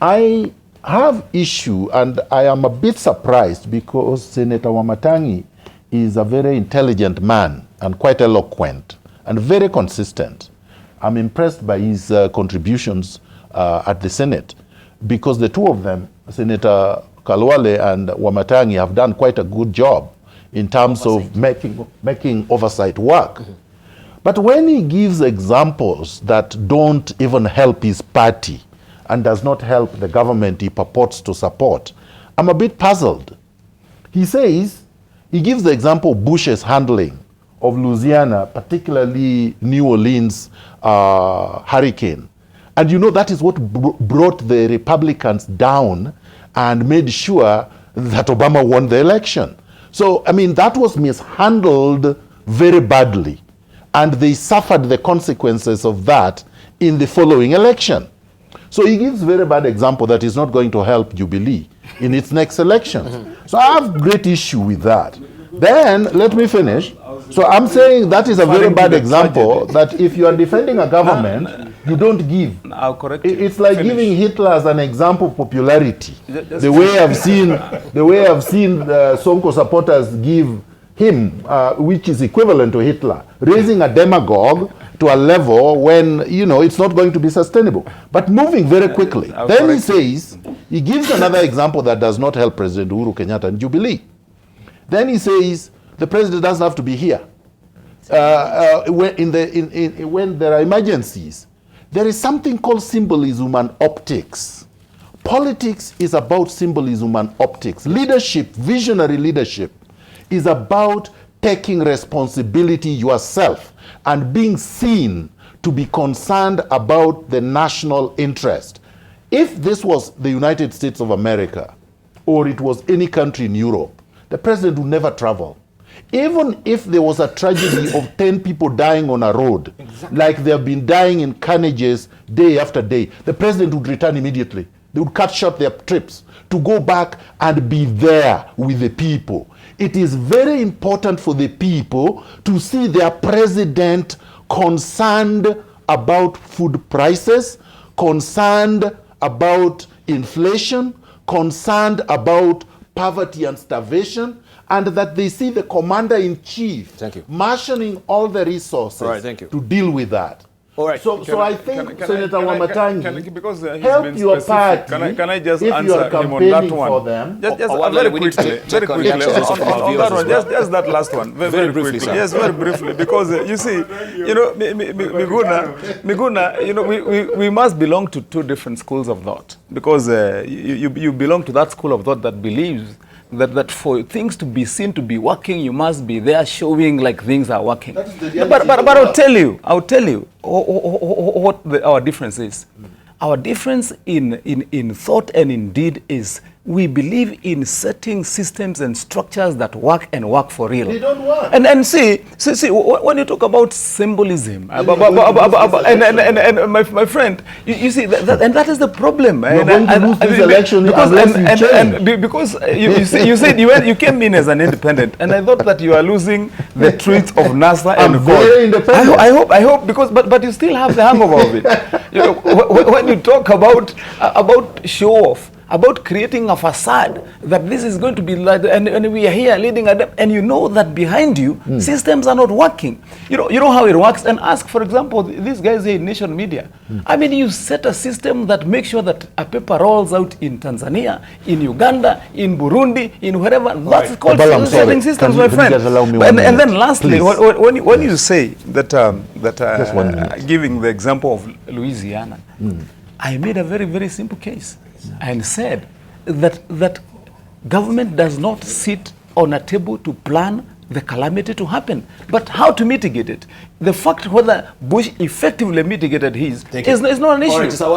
I have issue, and I am a bit surprised because Senator Wamatangi is a very intelligent man and quite eloquent and very consistent. I'm impressed by his contributions at the Senate, because the two of them, Senator Kalwale and Wamatangi, have done quite a good job in terms of making oversight work. But when he gives examples that don't even help his party and does not help the government he purports to support, I'm a bit puzzled. He says, he gives the example of Bush's handling of Louisiana, particularly New Orleans hurricane. And you know, that is what brought the Republicans down and made sure that Obama won the election. So, I mean, that was mishandled very badly. And they suffered the consequences of that in the following election. So he gives very bad example that is not going to help Jubilee in its next election. So I have great issue with that. Then, let me finish. So I'm saying that is a very bad example that if you are defending a government, you don't give. I'll correct you. It's like giving Hitler as an example of popularity. The way I've seen Sonko supporters give him, which is equivalent to Hitler, raising a demagogue to a level when, you know, it's not going to be sustainable. But moving very quickly, then he says, he gives another example that does not help President Uhuru Kenyatta and Jubilee. Then he says, the president doesn't have to be here. When there are emergencies, there is something called symbolism and optics. Politics is about symbolism and optics. Leadership, visionary leadership, is about taking responsibility yourself and being seen to be concerned about the national interest. If this was the United States of America, or it was any country in Europe, the president would never travel. Even if there was a tragedy of 10 people dying on a road, like they have been dying in carnages day after day, the president would return immediately. They would cut short their trips to go back and be there with the people. It is very important for the people to see their president concerned about food prices, concerned about inflation, concerned about poverty and starvation, and that they see the commander-in-chief marshalling all the resources to deal with that. All right. So I think, Senator Wamatangi, help your party can I just if answer you are campaigning him on that one? for them. Just very quickly, on that one, just that last one, very briefly. Yes, very briefly, because you see, you know, Miguna, you know, we must belong to two different schools of thought, because you belong to that school of thought that believes that for things to be seen to be working, you must be there showing like things are working. But I'll tell you what our difference is. Our difference in thought and in deed is we believe in setting systems and structures that work and work for real. They don't work. And see, when you talk about symbolism, and my friend, you see, that is the problem. You're going to lose this election unless you change. Because you said you came in as an independent, and I thought that you are losing the truth of NASA and I'm very independent. I hope, because but you still have the hangover of it. You know, when you talk about show off, about creating a facade that this is going to be like, and we are here leading at them, and you know that behind you systems are not working. You know how it works. And ask, for example, these guys here in Nation Media. I mean, you set a system that makes sure that a paper rolls out in Tanzania, in Uganda, in Burundi, in wherever. That's called setting systems, my friend. And then lastly, when you say that giving the example of Louisiana, I made a very, very simple case and said that government does not sit on a table to plan the calamity to happen, but how to mitigate it. The fact whether Bush effectively mitigated his is not an issue.